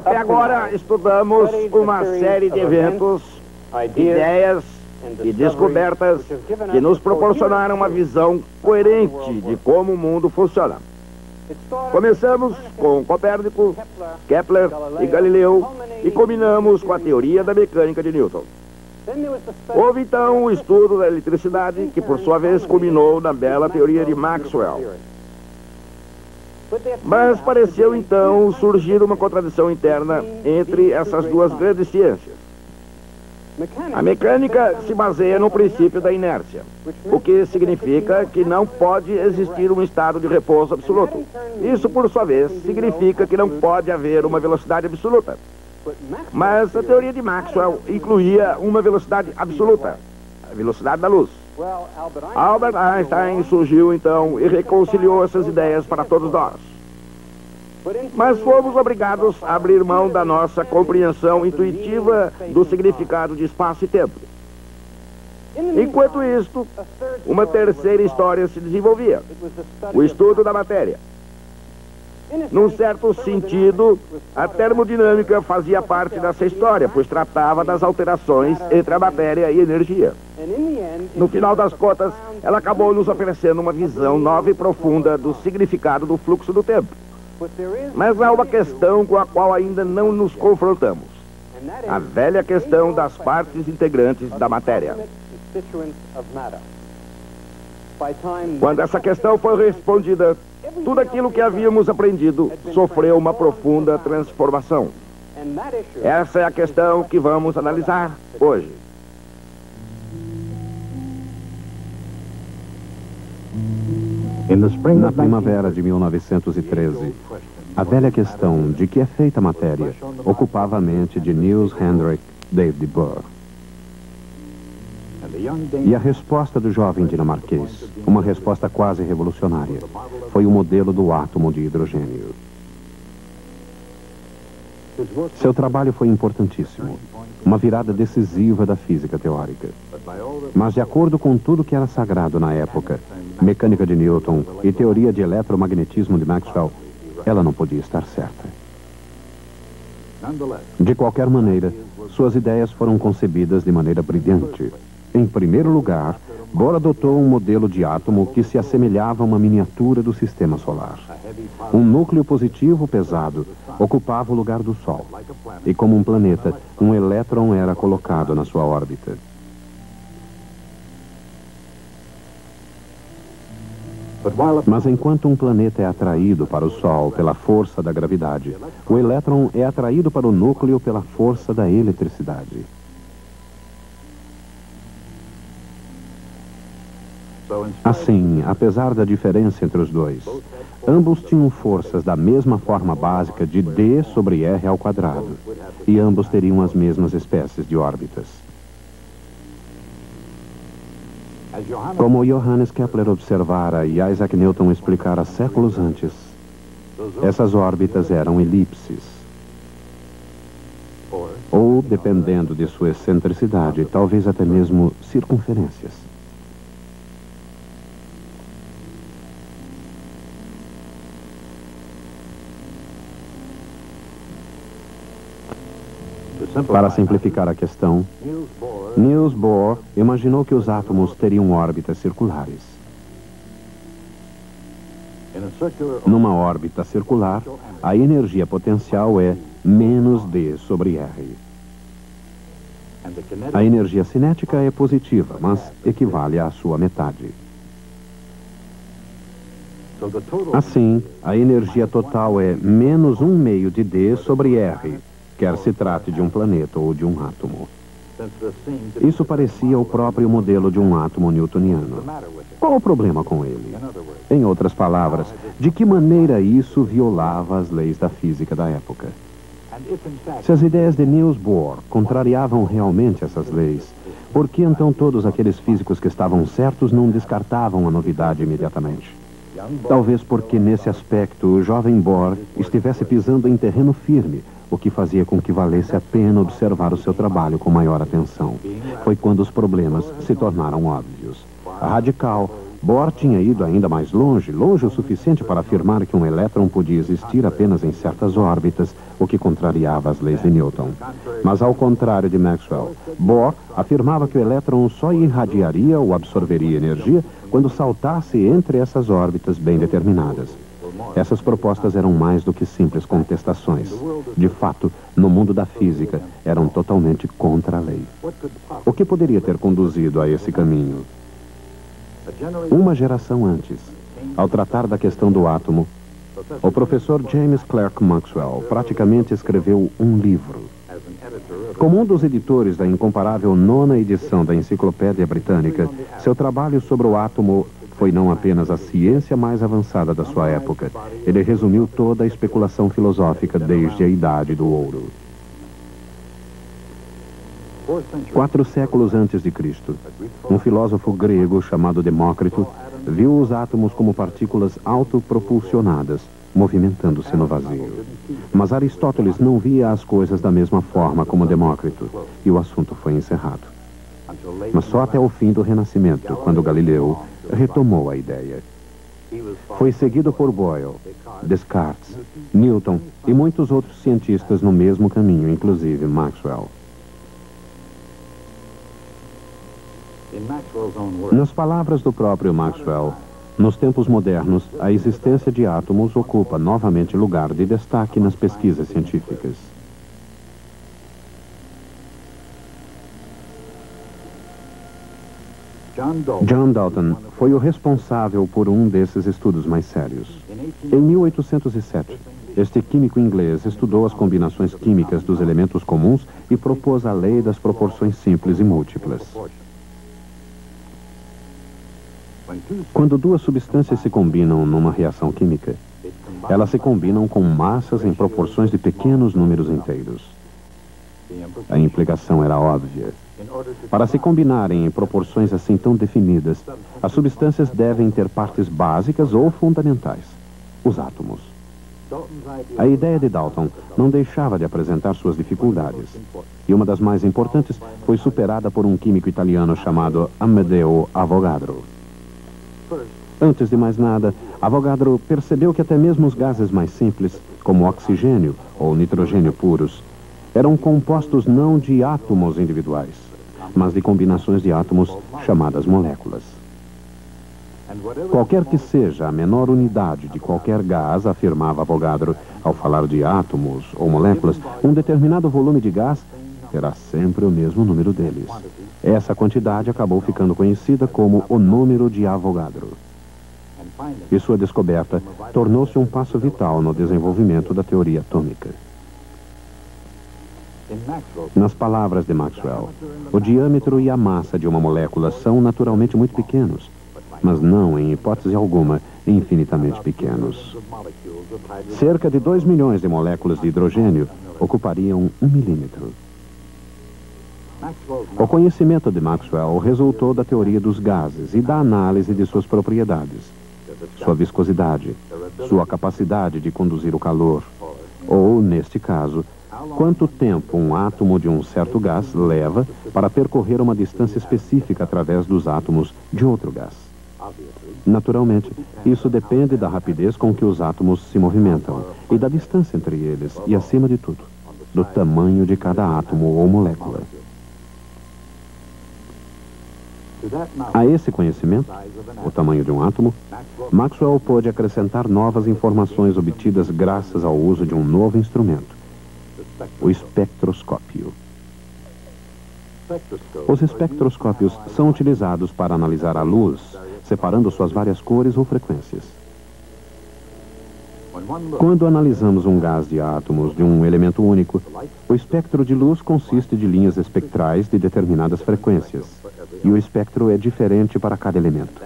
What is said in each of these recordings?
Até agora estudamos uma série de eventos, ideias e descobertas que nos proporcionaram uma visão coerente de como o mundo funciona. Começamos com Copérnico, Kepler e Galileu e combinamos com a teoria da mecânica de Newton. Houve então o estudo da eletricidade, que por sua vez culminou na bela teoria de Maxwell. Mas pareceu então surgir uma contradição interna entre essas duas grandes ciências. A mecânica se baseia no princípio da inércia, o que significa que não pode existir um estado de repouso absoluto. Isso, por sua vez, significa que não pode haver uma velocidade absoluta. Mas a teoria de Maxwell incluía uma velocidade absoluta, a velocidade da luz. Albert Einstein surgiu então e reconciliou essas ideias para todos nós. Mas fomos obrigados a abrir mão da nossa compreensão intuitiva do significado de espaço e tempo. Enquanto isto, uma terceira história se desenvolvia, o estudo da matéria. Num certo sentido, a termodinâmica fazia parte dessa história, pois tratava das alterações entre a matéria e a energia. No final das contas, ela acabou nos oferecendo uma visão nova e profunda do significado do fluxo do tempo. Mas há uma questão com a qual ainda não nos confrontamos. A velha questão das partes integrantes da matéria. Quando essa questão foi respondida, tudo aquilo que havíamos aprendido sofreu uma profunda transformação. Essa é a questão que vamos analisar hoje. Na primavera de 1913, a velha questão de que é feita a matéria ocupava a mente de Niels Henrik David Bohr. E a resposta do jovem dinamarquês, uma resposta quase revolucionária, foi o modelo do átomo de hidrogênio. Seu trabalho foi importantíssimo, uma virada decisiva da física teórica. Mas de acordo com tudo que era sagrado na época, mecânica de Newton e teoria de eletromagnetismo de Maxwell, ela não podia estar certa. De qualquer maneira, suas ideias foram concebidas de maneira brilhante. Em primeiro lugar, Bohr adotou um modelo de átomo que se assemelhava a uma miniatura do sistema solar. Um núcleo positivo pesado ocupava o lugar do Sol. E como um planeta, um elétron era colocado na sua órbita. Mas enquanto um planeta é atraído para o Sol pela força da gravidade, o elétron é atraído para o núcleo pela força da eletricidade. Assim, apesar da diferença entre os dois, ambos tinham forças da mesma forma básica de D sobre R ao quadrado, e ambos teriam as mesmas espécies de órbitas. Como Johannes Kepler observara e Isaac Newton explicara séculos antes, essas órbitas eram elipses. Ou, dependendo de sua excentricidade, talvez até mesmo circunferências. Para simplificar a questão, Niels Bohr imaginou que os átomos teriam órbitas circulares. Numa órbita circular, a energia potencial é menos D sobre R. A energia cinética é positiva, mas equivale à sua metade. Assim, a energia total é menos 1/2 de D sobre R, quer se trate de um planeta ou de um átomo. Isso parecia o próprio modelo de um átomo newtoniano. Qual o problema com ele? Em outras palavras, de que maneira isso violava as leis da física da época? Se as ideias de Niels Bohr contrariavam realmente essas leis, por que então todos aqueles físicos que estavam certos não descartavam a novidade imediatamente? Talvez porque nesse aspecto o jovem Bohr estivesse pisando em terreno firme, o que fazia com que valesse a pena observar o seu trabalho com maior atenção. Foi quando os problemas se tornaram óbvios. Radical, Bohr tinha ido ainda mais longe, longe o suficiente para afirmar que um elétron podia existir apenas em certas órbitas, o que contrariava as leis de Newton. Mas ao contrário de Maxwell, Bohr afirmava que o elétron só irradiaria ou absorveria energia quando saltasse entre essas órbitas bem determinadas. Essas propostas eram mais do que simples contestações. De fato, no mundo da física, eram totalmente contra a lei. O que poderia ter conduzido a esse caminho? Uma geração antes, ao tratar da questão do átomo, o professor James Clerk Maxwell praticamente escreveu um livro. Como um dos editores da incomparável 9ª edição da Enciclopédia Britânica, seu trabalho sobre o átomo foi não apenas a ciência mais avançada da sua época, ele resumiu toda a especulação filosófica desde a Idade do Ouro. 4 séculos antes de Cristo, um filósofo grego chamado Demócrito viu os átomos como partículas autopropulsionadas, movimentando-se no vazio. Mas Aristóteles não via as coisas da mesma forma como Demócrito, e o assunto foi encerrado. Mas só até o fim do Renascimento, quando Galileu retomou a ideia. Foi seguido por Boyle, Descartes, Newton e muitos outros cientistas no mesmo caminho, inclusive Maxwell. Nas palavras do próprio Maxwell, nos tempos modernos, a existência de átomos ocupa novamente lugar de destaque nas pesquisas científicas. John Dalton foi o responsável por um desses estudos mais sérios. Em 1807, este químico inglês estudou as combinações químicas dos elementos comuns e propôs a lei das proporções simples e múltiplas. Quando duas substâncias se combinam numa reação química, elas se combinam com massas em proporções de pequenos números inteiros. A implicação era óbvia. Para se combinarem em proporções assim tão definidas, as substâncias devem ter partes básicas ou fundamentais, os átomos. A ideia de Dalton não deixava de apresentar suas dificuldades, e uma das mais importantes foi superada por um químico italiano chamado Amedeo Avogadro. Antes de mais nada, Avogadro percebeu que até mesmo os gases mais simples, como oxigênio ou nitrogênio puros, eram compostos não de átomos individuais, mas de combinações de átomos chamadas moléculas. Qualquer que seja a menor unidade de qualquer gás, afirmava Avogadro, ao falar de átomos ou moléculas, um determinado volume de gás terá sempre o mesmo número deles. Essa quantidade acabou ficando conhecida como o número de Avogadro. E sua descoberta tornou-se um passo vital no desenvolvimento da teoria atômica. Nas palavras de Maxwell, o diâmetro e a massa de uma molécula são naturalmente muito pequenos, mas não, em hipótese alguma, infinitamente pequenos. Cerca de 2 milhões de moléculas de hidrogênio ocupariam 1 milímetro. O conhecimento de Maxwell resultou da teoria dos gases e da análise de suas propriedades, sua viscosidade, sua capacidade de conduzir o calor, ou, neste caso, quanto tempo um átomo de um certo gás leva para percorrer uma distância específica através dos átomos de outro gás. Naturalmente, isso depende da rapidez com que os átomos se movimentam e da distância entre eles e, acima de tudo, do tamanho de cada átomo ou molécula. A esse conhecimento, o tamanho de um átomo, Maxwell pôde acrescentar novas informações obtidas graças ao uso de um novo instrumento, o espectroscópio. Os espectroscópios são utilizados para analisar a luz, separando suas várias cores ou frequências. Quando analisamos um gás de átomos de um elemento único, o espectro de luz consiste de linhas espectrais de determinadas frequências, e o espectro é diferente para cada elemento.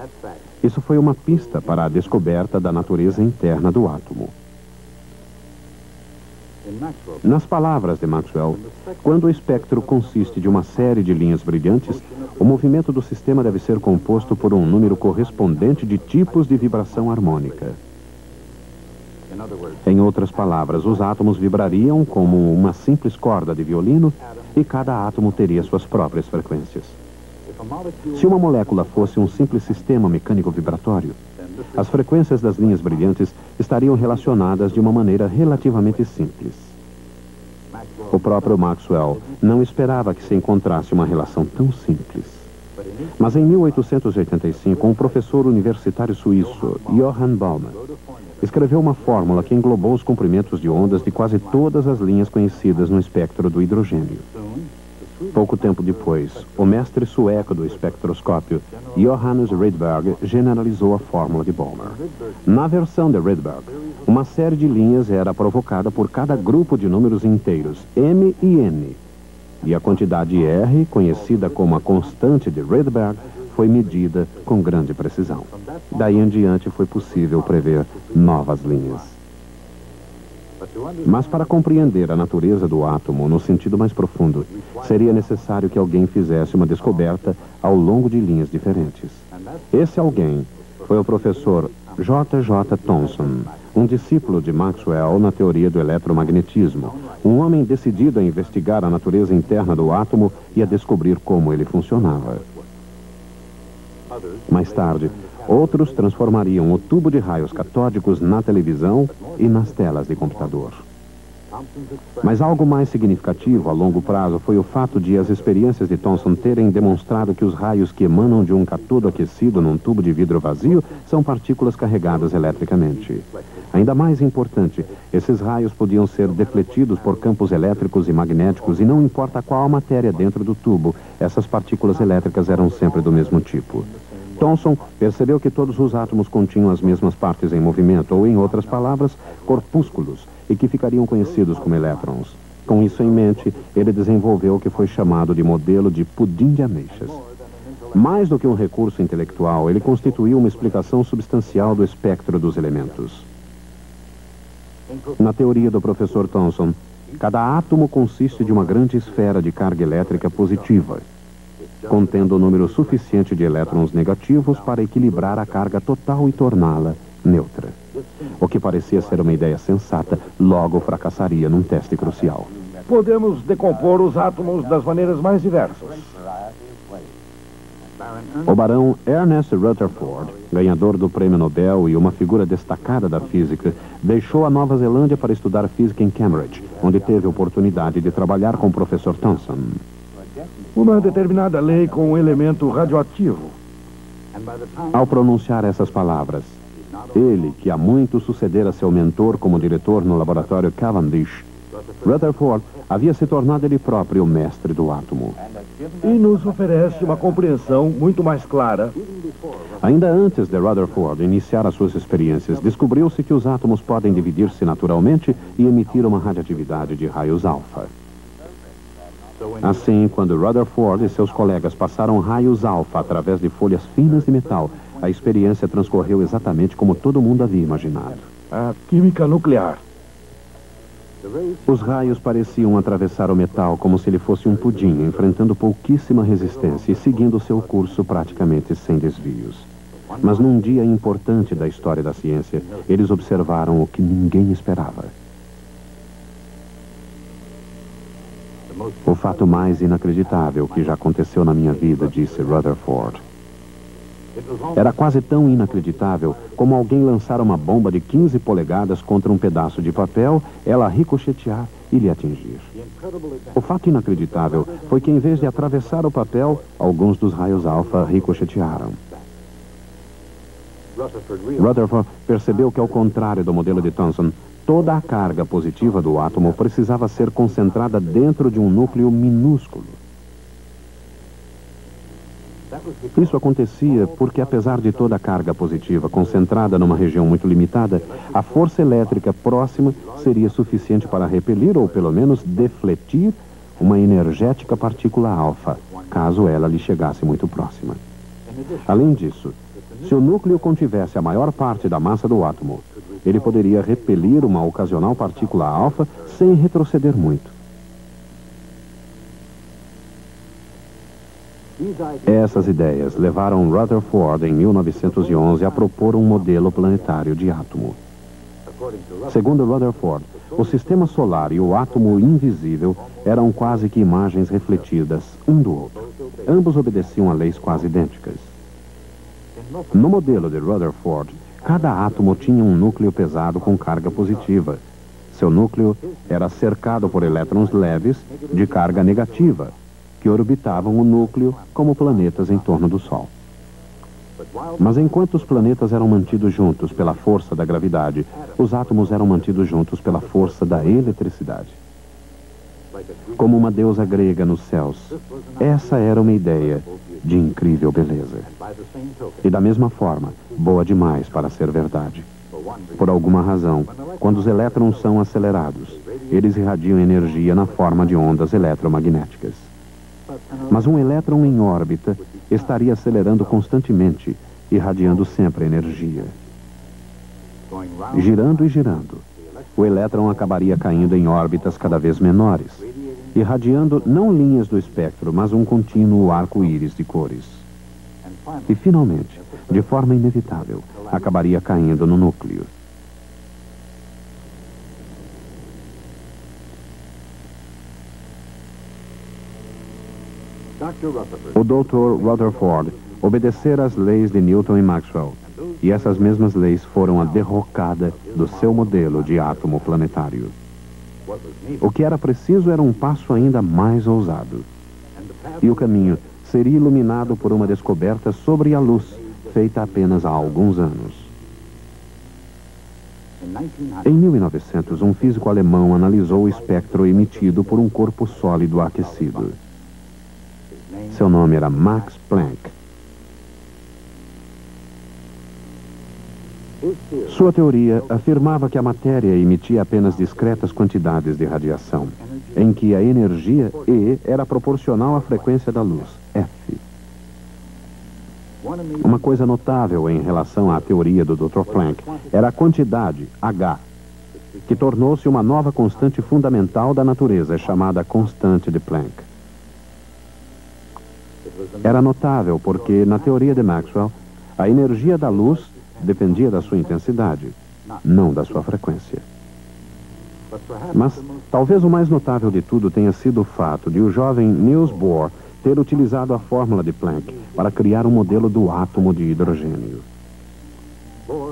Isso foi uma pista para a descoberta da natureza interna do átomo. Nas palavras de Maxwell, quando o espectro consiste de uma série de linhas brilhantes, o movimento do sistema deve ser composto por um número correspondente de tipos de vibração harmônica. Em outras palavras, os átomos vibrariam como uma simples corda de violino e cada átomo teria suas próprias frequências. Se uma molécula fosse um simples sistema mecânico vibratório, as frequências das linhas brilhantes estariam relacionadas de uma maneira relativamente simples. O próprio Maxwell não esperava que se encontrasse uma relação tão simples. Mas em 1885, um professor universitário suíço, Johann Balmer, escreveu uma fórmula que englobou os comprimentos de ondas de quase todas as linhas conhecidas no espectro do hidrogênio. Pouco tempo depois, o mestre sueco do espectroscópio, Johannes Rydberg, generalizou a fórmula de Balmer. Na versão de Rydberg, uma série de linhas era provocada por cada grupo de números inteiros, m e n. E a quantidade R, conhecida como a constante de Rydberg, foi medida com grande precisão. Daí em diante foi possível prever novas linhas. Mas para compreender a natureza do átomo no sentido mais profundo, seria necessário que alguém fizesse uma descoberta ao longo de linhas diferentes. Esse alguém foi o professor J.J. Thomson, um discípulo de Maxwell na teoria do eletromagnetismo, um homem decidido a investigar a natureza interna do átomo e a descobrir como ele funcionava. Mais tarde, outros transformariam o tubo de raios catódicos na televisão e nas telas de computador. Mas algo mais significativo a longo prazo foi o fato de as experiências de Thomson terem demonstrado que os raios que emanam de um catodo aquecido num tubo de vidro vazio são partículas carregadas eletricamente. Ainda mais importante, esses raios podiam ser defletidos por campos elétricos e magnéticos e não importa qual a matéria dentro do tubo, essas partículas elétricas eram sempre do mesmo tipo. Thomson percebeu que todos os átomos continham as mesmas partes em movimento, ou em outras palavras, corpúsculos, e que ficariam conhecidos como elétrons. Com isso em mente, ele desenvolveu o que foi chamado de modelo de pudim de ameixas. Mais do que um recurso intelectual, ele constituiu uma explicação substancial do espectro dos elementos. Na teoria do professor Thomson, cada átomo consiste de uma grande esfera de carga elétrica positiva, contendo um número suficiente de elétrons negativos para equilibrar a carga total e torná-la neutra. O que parecia ser uma ideia sensata, logo fracassaria num teste crucial. Podemos decompor os átomos das maneiras mais diversas. O barão Ernest Rutherford, ganhador do Prêmio Nobel e uma figura destacada da física, deixou a Nova Zelândia para estudar física em Cambridge, onde teve a oportunidade de trabalhar com o professor Thomson. Uma determinada lei com um elemento radioativo. Ao pronunciar essas palavras, ele, que há muito sucedera seu mentor como diretor no laboratório Cavendish, Rutherford havia se tornado ele próprio o mestre do átomo. E nos oferece uma compreensão muito mais clara. Ainda antes de Rutherford iniciar as suas experiências, descobriu-se que os átomos podem dividir-se naturalmente e emitir uma radioatividade de raios alfa. Assim, quando Rutherford e seus colegas passaram raios alfa através de folhas finas de metal, a experiência transcorreu exatamente como todo mundo havia imaginado. A química nuclear. Os raios pareciam atravessar o metal como se ele fosse um pudim, enfrentando pouquíssima resistência e seguindo seu curso praticamente sem desvios. Mas num dia importante da história da ciência, eles observaram o que ninguém esperava. O fato mais inacreditável que já aconteceu na minha vida, disse Rutherford. Era quase tão inacreditável como alguém lançar uma bomba de 15 polegadas contra um pedaço de papel, ela ricochetear e lhe atingir. O fato inacreditável foi que, em vez de atravessar o papel, alguns dos raios alfa ricochetearam. Rutherford percebeu que, ao contrário do modelo de Thomson, toda a carga positiva do átomo precisava ser concentrada dentro de um núcleo minúsculo. Isso acontecia porque, apesar de toda a carga positiva concentrada numa região muito limitada, a força elétrica próxima seria suficiente para repelir ou, pelo menos, defletir uma energética partícula alfa, caso ela lhe chegasse muito próxima. Além disso, se o núcleo contivesse a maior parte da massa do átomo, ele poderia repelir uma ocasional partícula alfa sem retroceder muito. Essas ideias levaram Rutherford, em 1911, a propor um modelo planetário de átomo. Segundo Rutherford, o sistema solar e o átomo invisível eram quase que imagens refletidas um do outro. ambos obedeciam a leis quase idênticas. No modelo de Rutherford, cada átomo tinha um núcleo pesado com carga positiva. Seu núcleo era cercado por elétrons leves de carga negativa, que orbitavam o núcleo como planetas em torno do Sol. Mas enquanto os planetas eram mantidos juntos pela força da gravidade, os átomos eram mantidos juntos pela força da eletricidade. Como uma deusa grega nos céus, essa era uma ideia de incrível beleza. E da mesma forma, boa demais para ser verdade. Por alguma razão, quando os elétrons são acelerados, eles irradiam energia na forma de ondas eletromagnéticas. Mas um elétron em órbita estaria acelerando constantemente, irradiando sempre energia. Girando e girando, o elétron acabaria caindo em órbitas cada vez menores, irradiando não linhas do espectro, mas um contínuo arco-íris de cores. E, finalmente, de forma inevitável, acabaria caindo no núcleo. O Dr. Rutherford obedecera às leis de Newton e Maxwell, e essas mesmas leis foram a derrocada do seu modelo de átomo planetário. O que era preciso era um passo ainda mais ousado. E o caminho seria iluminado por uma descoberta sobre a luz, feita apenas há alguns anos. Em 1900, um físico alemão analisou o espectro emitido por um corpo sólido aquecido. Seu nome era Max Planck. Sua teoria afirmava que a matéria emitia apenas discretas quantidades de radiação, em que a energia E era proporcional à frequência da luz, F. Uma coisa notável em relação à teoria do Dr. Planck era a quantidade, H, que tornou-se uma nova constante fundamental da natureza, chamada constante de Planck. Era notável porque, na teoria de Maxwell, a energia da luz dependia da sua intensidade, não da sua frequência. Mas talvez o mais notável de tudo tenha sido o fato de o jovem Niels Bohr ter utilizado a fórmula de Planck para criar um modelo do átomo de hidrogênio.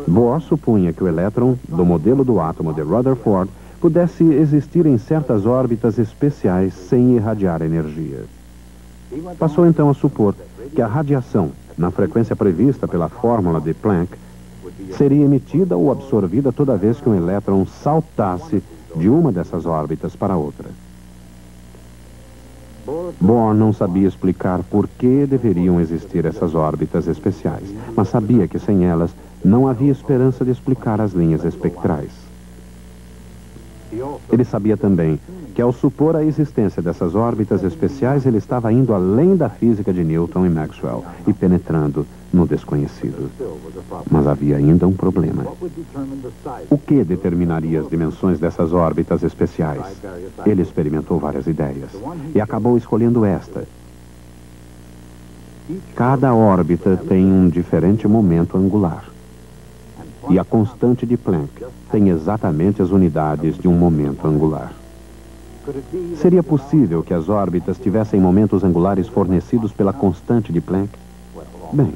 Bohr supunha que o elétron do modelo do átomo de Rutherford pudesse existir em certas órbitas especiais sem irradiar energia. Passou então a supor que a radiação, na frequência prevista pela fórmula de Planck, seria emitida ou absorvida toda vez que um elétron saltasse de uma dessas órbitas para outra. Bohr não sabia explicar por que deveriam existir essas órbitas especiais, mas sabia que sem elas não havia esperança de explicar as linhas espectrais. Ele sabia também que, ao supor a existência dessas órbitas especiais, ele estava indo além da física de Newton e Maxwell e penetrando no desconhecido. Mas havia ainda um problema. O que determinaria as dimensões dessas órbitas especiais? Ele experimentou várias ideias e acabou escolhendo esta. Cada órbita tem um diferente momento angular. E a constante de Planck tem exatamente as unidades de um momento angular. Seria possível que as órbitas tivessem momentos angulares fornecidos pela constante de Planck? Bem,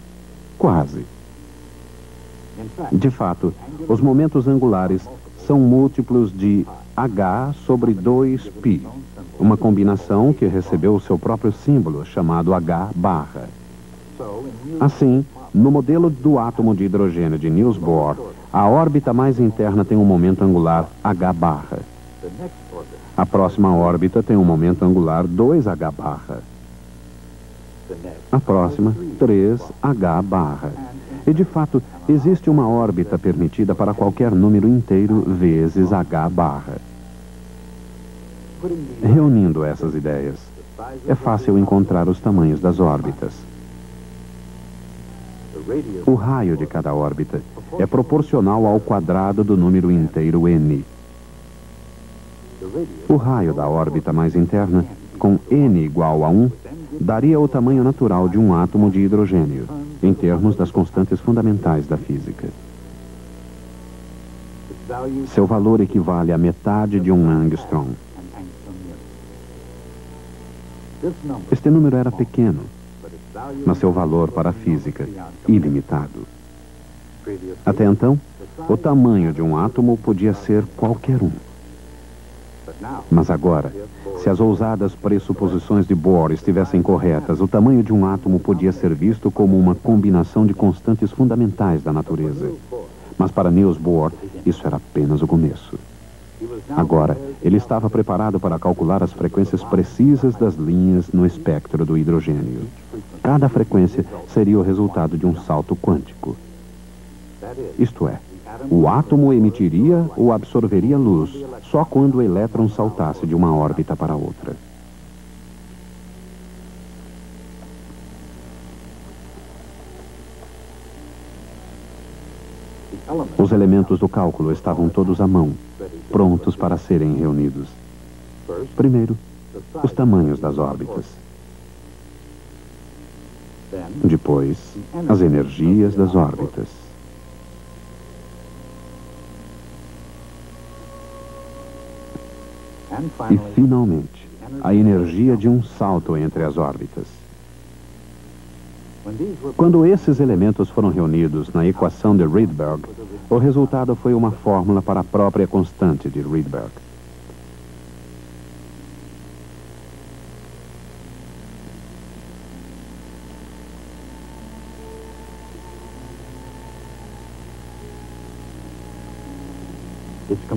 quase. De fato, os momentos angulares são múltiplos de H sobre 2π, uma combinação que recebeu o seu próprio símbolo, chamado H barra. Assim, no modelo do átomo de hidrogênio de Niels Bohr, a órbita mais interna tem um momento angular H barra. A próxima órbita tem um momento angular 2H barra. A próxima, 3H barra. E, de fato, existe uma órbita permitida para qualquer número inteiro vezes H barra. Reunindo essas ideias, é fácil encontrar os tamanhos das órbitas. O raio de cada órbita é proporcional ao quadrado do número inteiro n. O raio da órbita mais interna, com n igual a 1, daria o tamanho natural de um átomo de hidrogênio, em termos das constantes fundamentais da física. Seu valor equivale à metade de um angstrom. Este número era pequeno, mas seu valor para a física, ilimitado. Até então, o tamanho de um átomo podia ser qualquer um. Mas agora, se as ousadas pressuposições de Bohr estivessem corretas, o tamanho de um átomo podia ser visto como uma combinação de constantes fundamentais da natureza. Mas para Niels Bohr, isso era apenas o começo. Agora, ele estava preparado para calcular as frequências precisas das linhas no espectro do hidrogênio. Cada frequência seria o resultado de um salto quântico. Isto é, o átomo emitiria ou absorveria luz só quando o elétron saltasse de uma órbita para outra. Os elementos do cálculo estavam todos à mão, prontos para serem reunidos. Primeiro, os tamanhos das órbitas. Depois, as energias das órbitas. E, finalmente, a energia de um salto entre as órbitas. Quando esses elementos foram reunidos na equação de Rydberg, o resultado foi uma fórmula para a própria constante de Rydberg.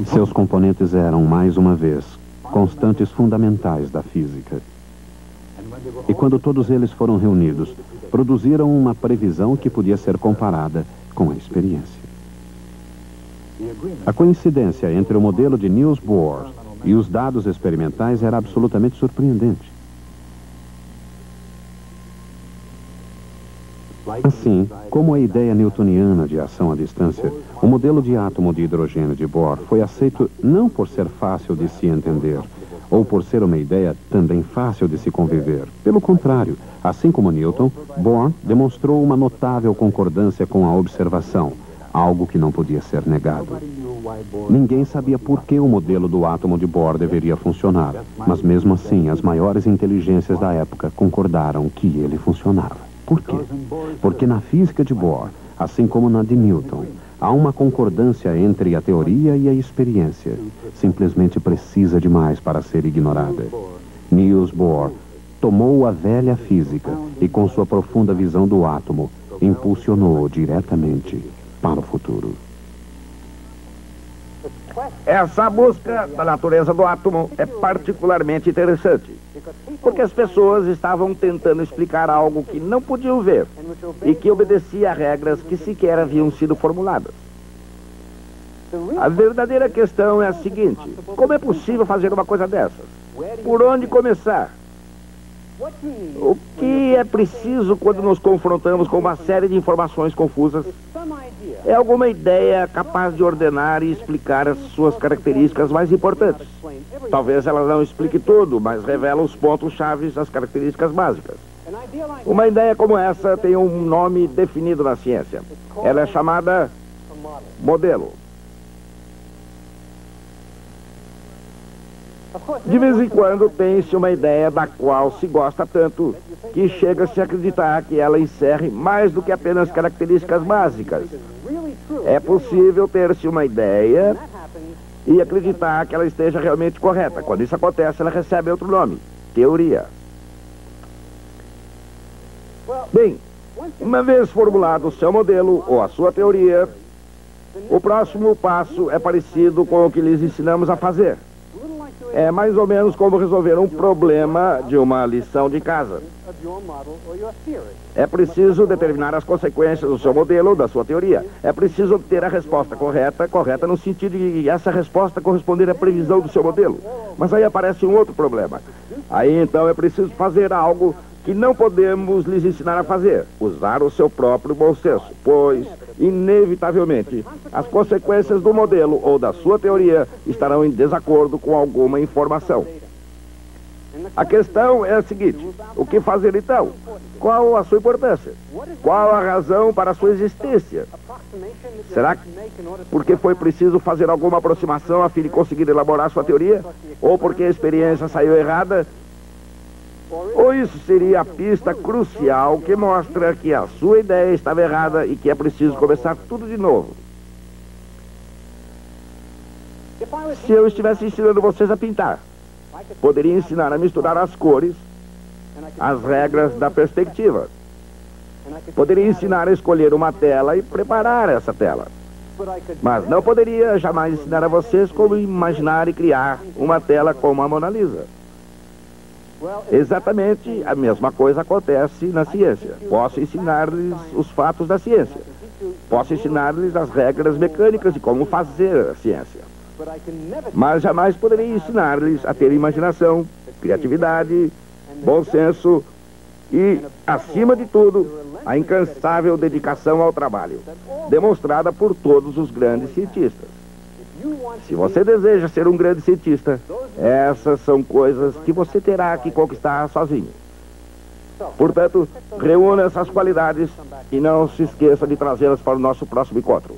Seus componentes eram, mais uma vez, constantes fundamentais da física. E quando todos eles foram reunidos, produziram uma previsão que podia ser comparada com a experiência. A coincidência entre o modelo de Niels Bohr e os dados experimentais era absolutamente surpreendente. Assim, como a ideia newtoniana de ação à distância, o modelo de átomo de hidrogênio de Bohr foi aceito não por ser fácil de se entender, ou por ser uma ideia também fácil de se conviver. Pelo contrário, assim como Newton, Bohr demonstrou uma notável concordância com a observação, algo que não podia ser negado. Ninguém sabia por que o modelo do átomo de Bohr deveria funcionar, mas mesmo assim as maiores inteligências da época concordaram que ele funcionava. Por quê? Porque na física de Bohr, assim como na de Newton, há uma concordância entre a teoria e a experiência. Simplesmente precisa demais para ser ignorada. Niels Bohr tomou a velha física e, com sua profunda visão do átomo, impulsionou diretamente para o futuro. Essa busca da natureza do átomo é particularmente interessante, porque as pessoas estavam tentando explicar algo que não podiam ver e que obedecia a regras que sequer haviam sido formuladas. A verdadeira questão é a seguinte: como é possível fazer uma coisa dessas? Por onde começar? O que é preciso quando nos confrontamos com uma série de informações confusas? É alguma ideia capaz de ordenar e explicar as suas características mais importantes. Talvez ela não explique tudo, mas revela os pontos-chave das características básicas. Uma ideia como essa tem um nome definido na ciência. Ela é chamada modelo. De vez em quando tem-se uma ideia da qual se gosta tanto que chega-se a acreditar que ela encerre mais do que apenas características básicas. É possível ter-se uma ideia e acreditar que ela esteja realmente correta. Quando isso acontece, ela recebe outro nome: teoria. Bem, uma vez formulado o seu modelo ou a sua teoria, o próximo passo é parecido com o que lhes ensinamos a fazer. É mais ou menos como resolver um problema de uma lição de casa. É preciso determinar as consequências do seu modelo ou da sua teoria. É preciso obter a resposta correta no sentido de essa resposta corresponder à previsão do seu modelo. Mas aí aparece um outro problema. Aí então é preciso fazer algo que não podemos lhes ensinar a fazer: usar o seu próprio bom senso, pois, inevitavelmente, as consequências do modelo ou da sua teoria estarão em desacordo com alguma informação. A questão é a seguinte: o que fazer então? Qual a sua importância? Qual a razão para a sua existência? Será porque foi preciso fazer alguma aproximação a fim de conseguir elaborar sua teoria? Ou porque a experiência saiu errada? Ou Então isso seria a pista crucial que mostra que a sua ideia estava errada e que é preciso começar tudo de novo. Se eu estivesse ensinando vocês a pintar, poderia ensinar a misturar as cores, as regras da perspectiva. Poderia ensinar a escolher uma tela e preparar essa tela. Mas não poderia jamais ensinar a vocês como imaginar e criar uma tela como a Mona Lisa. Exatamente a mesma coisa acontece na ciência. Posso ensinar-lhes os fatos da ciência. Posso ensinar-lhes as regras mecânicas de como fazer a ciência. Mas jamais poderei ensinar-lhes a ter imaginação, criatividade, bom senso e, acima de tudo, a incansável dedicação ao trabalho, demonstrada por todos os grandes cientistas. Se você deseja ser um grande cientista, essas são coisas que você terá que conquistar sozinho. Portanto, reúna essas qualidades e não se esqueça de trazê-las para o nosso próximo encontro.